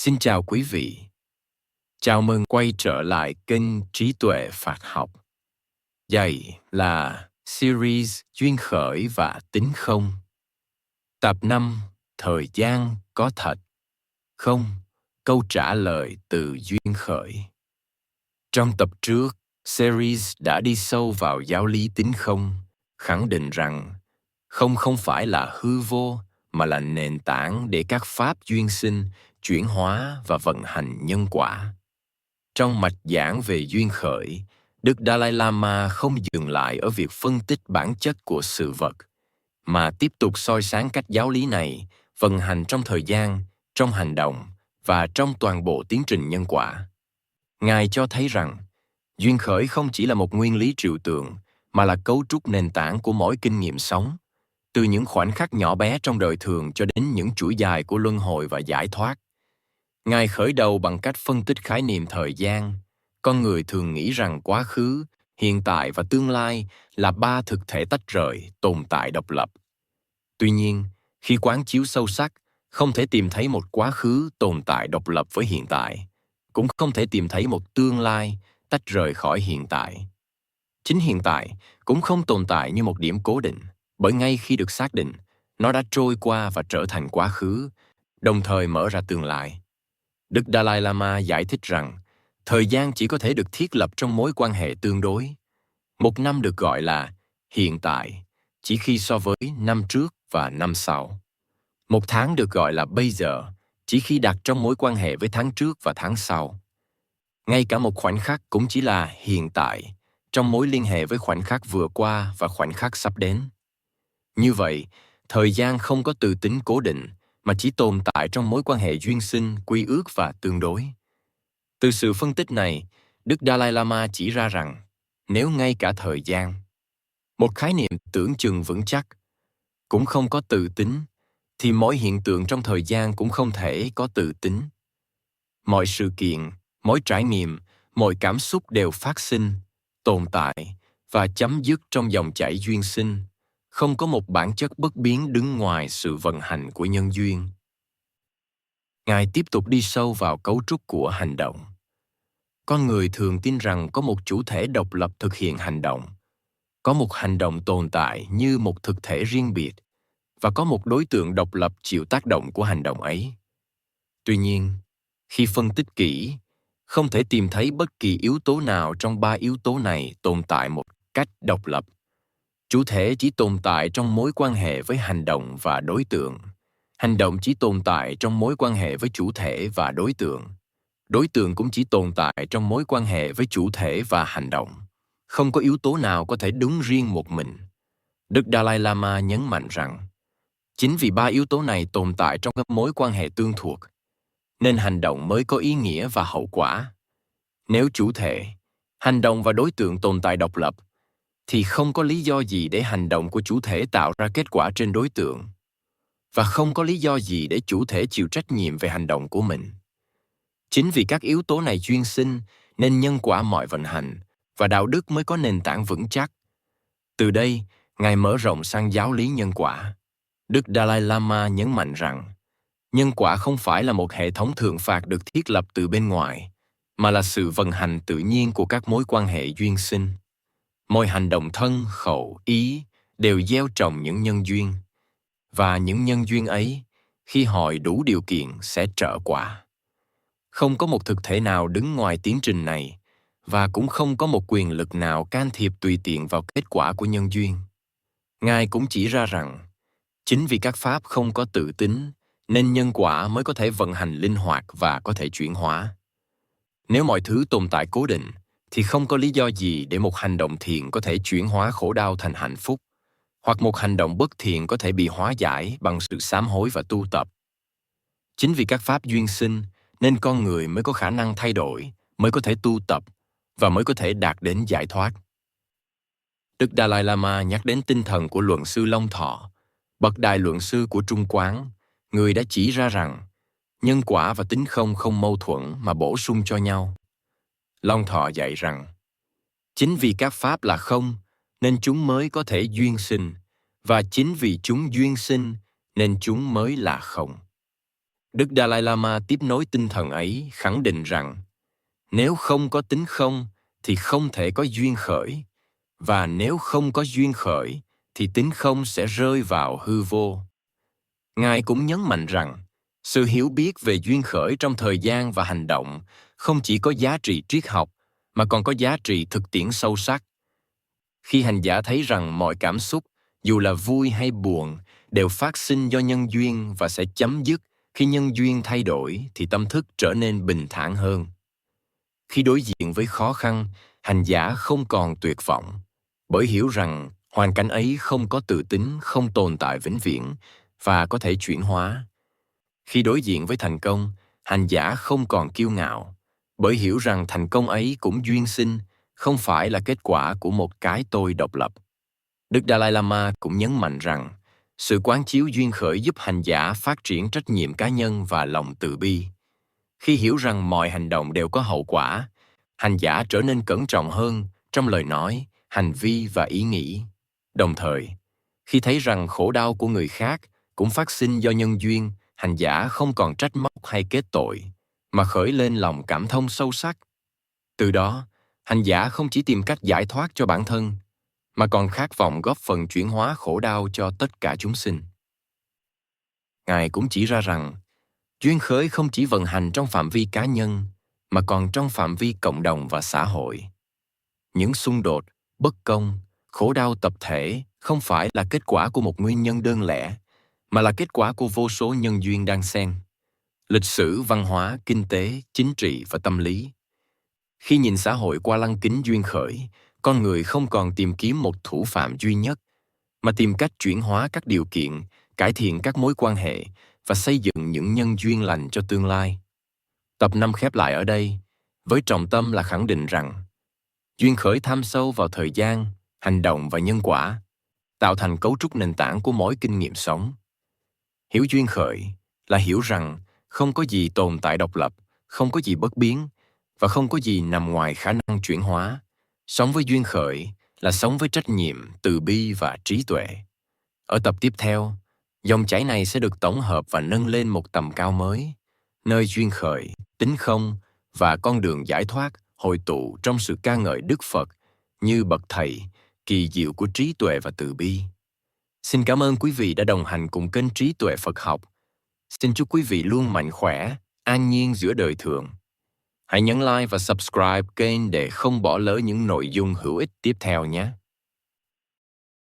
Xin chào quý vị. Chào mừng quay trở lại kênh Trí tuệ Phạt học. Đây là series Duyên khởi và tính không. Tập 5. Thời gian có thật. Không. Câu trả lời từ duyên khởi. Trong tập trước, series đã đi sâu vào giáo lý tính không, khẳng định rằng không phải là hư vô mà là nền tảng để các pháp duyên sinh, chuyển hóa và vận hành nhân quả. Trong mạch giảng về duyên khởi, Đức Dalai Lama không dừng lại ở việc phân tích bản chất của sự vật, mà tiếp tục soi sáng cách giáo lý này vận hành trong thời gian, trong hành động và trong toàn bộ tiến trình nhân quả. Ngài cho thấy rằng, duyên khởi không chỉ là một nguyên lý trừu tượng, mà là cấu trúc nền tảng của mỗi kinh nghiệm sống, từ những khoảnh khắc nhỏ bé trong đời thường cho đến những chuỗi dài của luân hồi và giải thoát. Ngài khởi đầu bằng cách phân tích khái niệm thời gian. Con người thường nghĩ rằng quá khứ, hiện tại và tương lai là ba thực thể tách rời, tồn tại độc lập. Tuy nhiên, khi quán chiếu sâu sắc, không thể tìm thấy một quá khứ tồn tại độc lập với hiện tại, cũng không thể tìm thấy một tương lai tách rời khỏi hiện tại. Chính hiện tại cũng không tồn tại như một điểm cố định, bởi ngay khi được xác định, nó đã trôi qua và trở thành quá khứ, đồng thời mở ra tương lai. Đức Dalai Lama giải thích rằng, thời gian chỉ có thể được thiết lập trong mối quan hệ tương đối. Một năm được gọi là hiện tại, chỉ khi so với năm trước và năm sau. Một tháng được gọi là bây giờ, chỉ khi đặt trong mối quan hệ với tháng trước và tháng sau. Ngay cả một khoảnh khắc cũng chỉ là hiện tại, trong mối liên hệ với khoảnh khắc vừa qua và khoảnh khắc sắp đến. Như vậy, thời gian không có từ tính cố định, mà chỉ tồn tại trong mối quan hệ duyên sinh, quy ước và tương đối. Từ sự phân tích này, Đức Dalai Lama chỉ ra rằng, nếu ngay cả thời gian, một khái niệm tưởng chừng vững chắc, cũng không có tự tính, thì mỗi hiện tượng trong thời gian cũng không thể có tự tính. Mọi sự kiện, mỗi trải nghiệm, mọi cảm xúc đều phát sinh, tồn tại và chấm dứt trong dòng chảy duyên sinh, không có một bản chất bất biến đứng ngoài sự vận hành của nhân duyên. Ngài tiếp tục đi sâu vào cấu trúc của hành động. Con người thường tin rằng có một chủ thể độc lập thực hiện hành động, có một hành động tồn tại như một thực thể riêng biệt, và có một đối tượng độc lập chịu tác động của hành động ấy. Tuy nhiên, khi phân tích kỹ, không thể tìm thấy bất kỳ yếu tố nào trong ba yếu tố này tồn tại một cách độc lập. Chủ thể chỉ tồn tại trong mối quan hệ với hành động và đối tượng. Hành động chỉ tồn tại trong mối quan hệ với chủ thể và đối tượng. Đối tượng cũng chỉ tồn tại trong mối quan hệ với chủ thể và hành động. Không có yếu tố nào có thể đúng riêng một mình. Đức Dalai Lama nhấn mạnh rằng, chính vì ba yếu tố này tồn tại trong các mối quan hệ tương thuộc, nên hành động mới có ý nghĩa và hậu quả. Nếu chủ thể, hành động và đối tượng tồn tại độc lập, thì không có lý do gì để hành động của chủ thể tạo ra kết quả trên đối tượng, và không có lý do gì để chủ thể chịu trách nhiệm về hành động của mình. Chính vì các yếu tố này duyên sinh, nên nhân quả mọi vận hành, và đạo đức mới có nền tảng vững chắc. Từ đây, Ngài mở rộng sang giáo lý nhân quả. Đức Dalai Lama nhấn mạnh rằng, nhân quả không phải là một hệ thống thưởng phạt được thiết lập từ bên ngoài, mà là sự vận hành tự nhiên của các mối quan hệ duyên sinh. Mọi hành động thân, khẩu, ý đều gieo trồng những nhân duyên, và những nhân duyên ấy, khi hồi đủ điều kiện sẽ trở quả. Không có một thực thể nào đứng ngoài tiến trình này, và cũng không có một quyền lực nào can thiệp tùy tiện vào kết quả của nhân duyên. Ngài cũng chỉ ra rằng, chính vì các pháp không có tự tính, nên nhân quả mới có thể vận hành linh hoạt và có thể chuyển hóa. Nếu mọi thứ tồn tại cố định, thì không có lý do gì để một hành động thiện có thể chuyển hóa khổ đau thành hạnh phúc, hoặc một hành động bất thiện có thể bị hóa giải bằng sự sám hối và tu tập. Chính vì các pháp duyên sinh, nên con người mới có khả năng thay đổi, mới có thể tu tập, và mới có thể đạt đến giải thoát. Đức Dalai Lama nhắc đến tinh thần của luận sư Long Thọ, bậc đại luận sư của Trung Quán, người đã chỉ ra rằng, nhân quả và tính không không mâu thuẫn mà bổ sung cho nhau. Long Thọ dạy rằng, chính vì các pháp là không, nên chúng mới có thể duyên sinh, và chính vì chúng duyên sinh, nên chúng mới là không. Đức Dalai Lama tiếp nối tinh thần ấy, khẳng định rằng nếu không có tính không thì không thể có duyên khởi, và nếu không có duyên khởi thì tính không sẽ rơi vào hư vô. Ngài cũng nhấn mạnh rằng sự hiểu biết về duyên khởi trong thời gian và hành động không chỉ có giá trị triết học mà còn có giá trị thực tiễn sâu sắc. Khi hành giả thấy rằng mọi cảm xúc, dù là vui hay buồn, đều phát sinh do nhân duyên và sẽ chấm dứt khi nhân duyên thay đổi, thì tâm thức trở nên bình thản hơn. Khi đối diện với khó khăn, hành giả không còn tuyệt vọng, bởi hiểu rằng hoàn cảnh ấy không có tự tính, không tồn tại vĩnh viễn và có thể chuyển hóa. Khi đối diện với thành công, hành giả không còn kiêu ngạo, bởi hiểu rằng thành công ấy cũng duyên sinh, không phải là kết quả của một cái tôi độc lập. Đức Dalai Lama cũng nhấn mạnh rằng sự quán chiếu duyên khởi giúp hành giả phát triển trách nhiệm cá nhân và lòng từ bi. Khi hiểu rằng mọi hành động đều có hậu quả, hành giả trở nên cẩn trọng hơn trong lời nói, hành vi và ý nghĩ. Đồng thời, khi thấy rằng khổ đau của người khác cũng phát sinh do nhân duyên, hành giả không còn trách móc hay kết tội, mà khởi lên lòng cảm thông sâu sắc. Từ đó, hành giả không chỉ tìm cách giải thoát cho bản thân, mà còn khát vọng góp phần chuyển hóa khổ đau cho tất cả chúng sinh. Ngài cũng chỉ ra rằng, duyên khởi không chỉ vận hành trong phạm vi cá nhân, mà còn trong phạm vi cộng đồng và xã hội. Những xung đột, bất công, khổ đau tập thể không phải là kết quả của một nguyên nhân đơn lẻ, mà là kết quả của vô số nhân duyên đan xen. Lịch sử, văn hóa, kinh tế, chính trị và tâm lý. Khi nhìn xã hội qua lăng kính duyên khởi, con người không còn tìm kiếm một thủ phạm duy nhất, mà tìm cách chuyển hóa các điều kiện, cải thiện các mối quan hệ và xây dựng những nhân duyên lành cho tương lai. Tập 5 khép lại ở đây, với trọng tâm là khẳng định rằng duyên khởi thăm sâu vào thời gian, hành động và nhân quả, tạo thành cấu trúc nền tảng của mỗi kinh nghiệm sống. Hiểu duyên khởi là hiểu rằng không có gì tồn tại độc lập, không có gì bất biến và không có gì nằm ngoài khả năng chuyển hóa. Sống với duyên khởi là sống với trách nhiệm, từ bi và trí tuệ. Ở tập tiếp theo, dòng chảy này sẽ được tổng hợp và nâng lên một tầm cao mới, nơi duyên khởi, tính không và con đường giải thoát hội tụ trong sự ca ngợi Đức Phật như bậc thầy kỳ diệu của trí tuệ và từ bi. Xin cảm ơn quý vị đã đồng hành cùng kênh Trí Tuệ Phật Học. Xin chúc quý vị luôn mạnh khỏe, an nhiên giữa đời thường. Hãy nhấn like và subscribe kênh để không bỏ lỡ những nội dung hữu ích tiếp theo nhé.